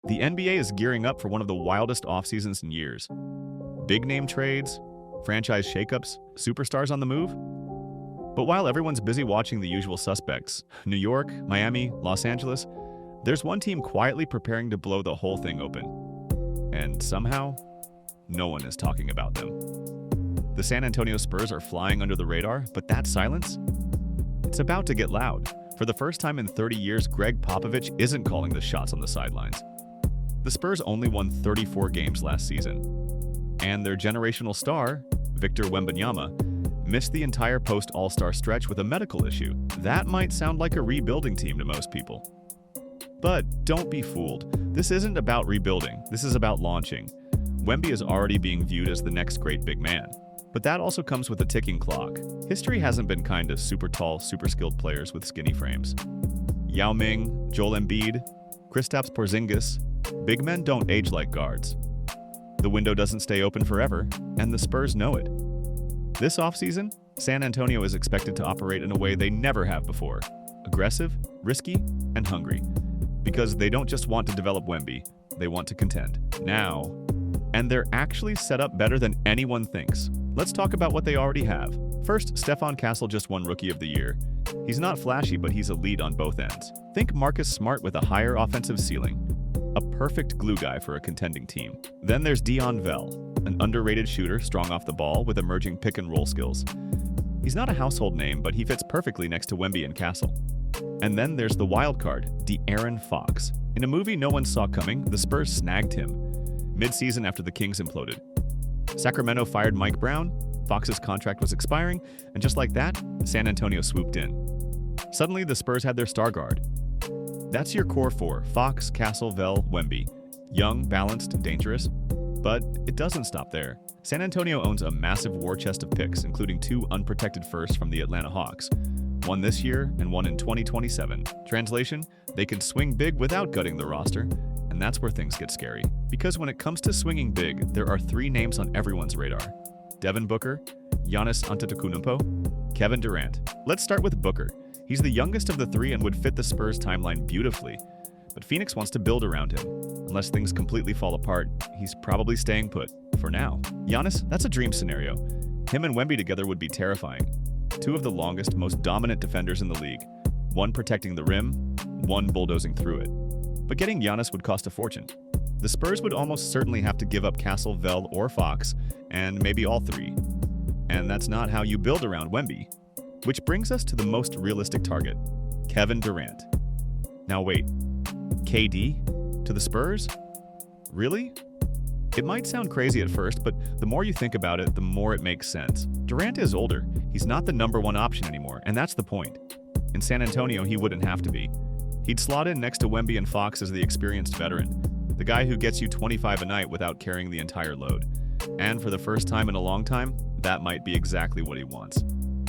The NBA is gearing up for one of the wildest off-seasons in years. Big-name trades, franchise shakeups, superstars on the move. But while everyone's busy watching the usual suspects, New York, Miami, Los Angeles, there's one team quietly preparing to blow the whole thing open. And somehow, no one is talking about them. The San Antonio Spurs are flying under the radar, but that silence? It's about to get loud. For the first time in 30 years, Greg Popovich isn't calling the shots on the sidelines. The Spurs only won 34 games last season, and their generational star, Victor Wembanyama, missed the entire post-All-Star stretch with a medical issue. That might sound like a rebuilding team to most people. But don't be fooled. This isn't about rebuilding. This is about launching. Wemby is already being viewed as the next great big man. But that also comes with a ticking clock. History hasn't been kind to super tall, super skilled players with skinny frames. Yao Ming, Joel Embiid, Kristaps Porzingis, big men don't age like guards. The window doesn't stay open forever, and the Spurs know it. This offseason, San Antonio is expected to operate in a way they never have before. Aggressive, risky, and hungry. Because they don't just want to develop Wemby, they want to contend. Now. And they're actually set up better than anyone thinks. Let's talk about what they already have. First, Stephen Castle just won Rookie of the Year. He's not flashy, but he's elite on both ends. Think Marcus Smart with a higher offensive ceiling. A perfect glue guy for a contending team. Then there's Dion Vell, an underrated shooter strong off the ball with emerging pick-and-roll skills. He's not a household name, but he fits perfectly next to Wemby and Castle. And then there's the wild card, De'Aaron Fox. In a movie no one saw coming, the Spurs snagged him mid-season after the Kings imploded. Sacramento fired Mike Brown, Fox's contract was expiring, and just like that, San Antonio swooped in. Suddenly, the Spurs had their star guard. That's your core four: Fox, Castle, Vell, Wemby. Young, balanced, dangerous. But it doesn't stop there. San Antonio owns a massive war chest of picks, including 2 unprotected firsts from the Atlanta Hawks. One this year and one in 2027. Translation, they can swing big without gutting the roster. And that's where things get scary. Because when it comes to swinging big, there are 3 names on everyone's radar. Devin Booker, Giannis Antetokounmpo, Kevin Durant. Let's start with Booker. He's the youngest of the 3 and would fit the Spurs timeline beautifully. But Phoenix wants to build around him. Unless things completely fall apart, he's probably staying put, for now. Giannis, that's a dream scenario. Him and Wemby together would be terrifying. 2 of the longest, most dominant defenders in the league. One protecting the rim, one bulldozing through it. But getting Giannis would cost a fortune. The Spurs would almost certainly have to give up Castle, Vell, or Fox, and maybe all 3. And that's not how you build around Wemby. Which brings us to the most realistic target, Kevin Durant. Now wait, KD? To the Spurs? Really? It might sound crazy at first, but the more you think about it, the more it makes sense. Durant is older. He's not the #1 option anymore, and that's the point. In San Antonio, he wouldn't have to be. He'd slot in next to Wemby and Fox as the experienced veteran, the guy who gets you 25 a night without carrying the entire load. And for the first time in a long time, that might be exactly what he wants.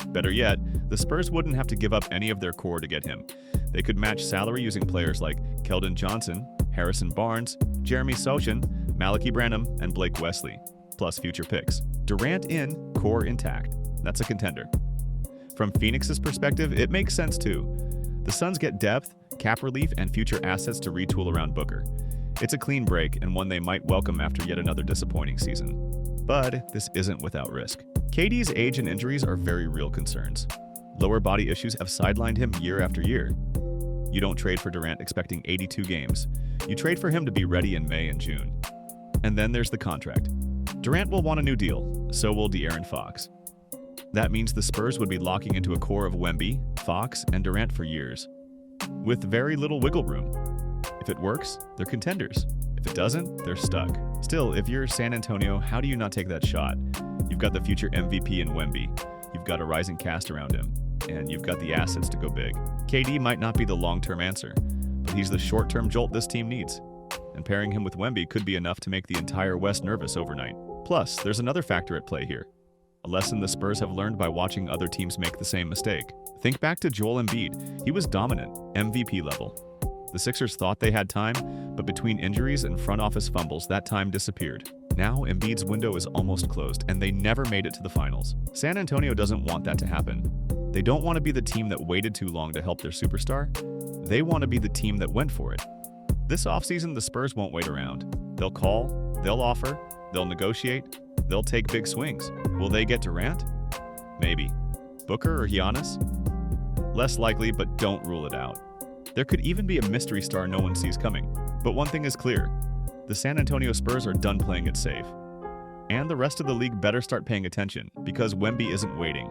Better yet, the Spurs wouldn't have to give up any of their core to get him. They could match salary using players like Keldon Johnson, Harrison Barnes, Jeremy Sochan, Malachi Branham, and Blake Wesley, plus future picks. Durant in, core intact. That's a contender. From Phoenix's perspective, it makes sense too. The Suns get depth, cap relief, and future assets to retool around Booker. It's a clean break and one they might welcome after yet another disappointing season. But this isn't without risk. KD's age and injuries are very real concerns. Lower body issues have sidelined him year after year. You don't trade for Durant expecting 82 games. You trade for him to be ready in May and June. And then there's the contract. Durant will want a new deal, so will De'Aaron Fox. That means the Spurs would be locking into a core of Wemby, Fox, and Durant for years, with very little wiggle room. If it works, they're contenders. If it doesn't, they're stuck. Still, if you're San Antonio, how do you not take that shot? You've got the future MVP in Wemby. You've got a rising cast around him. And you've got the assets to go big. KD might not be the long-term answer, but he's the short-term jolt this team needs. And pairing him with Wemby could be enough to make the entire West nervous overnight. Plus, there's another factor at play here. A lesson the Spurs have learned by watching other teams make the same mistake. Think back to Joel Embiid. He was dominant, MVP level. The Sixers thought they had time, but between injuries and front office fumbles, that time disappeared. Now, Embiid's window is almost closed, and they never made it to the finals. San Antonio doesn't want that to happen. They don't want to be the team that waited too long to help their superstar. They want to be the team that went for it. This offseason, the Spurs won't wait around. They'll call, they'll offer, they'll negotiate, they'll take big swings. Will they get Durant? Maybe. Booker or Giannis? Less likely, but don't rule it out. There could even be a mystery star no one sees coming. But one thing is clear. The San Antonio Spurs are done playing it safe. And the rest of the league better start paying attention, because Wemby isn't waiting.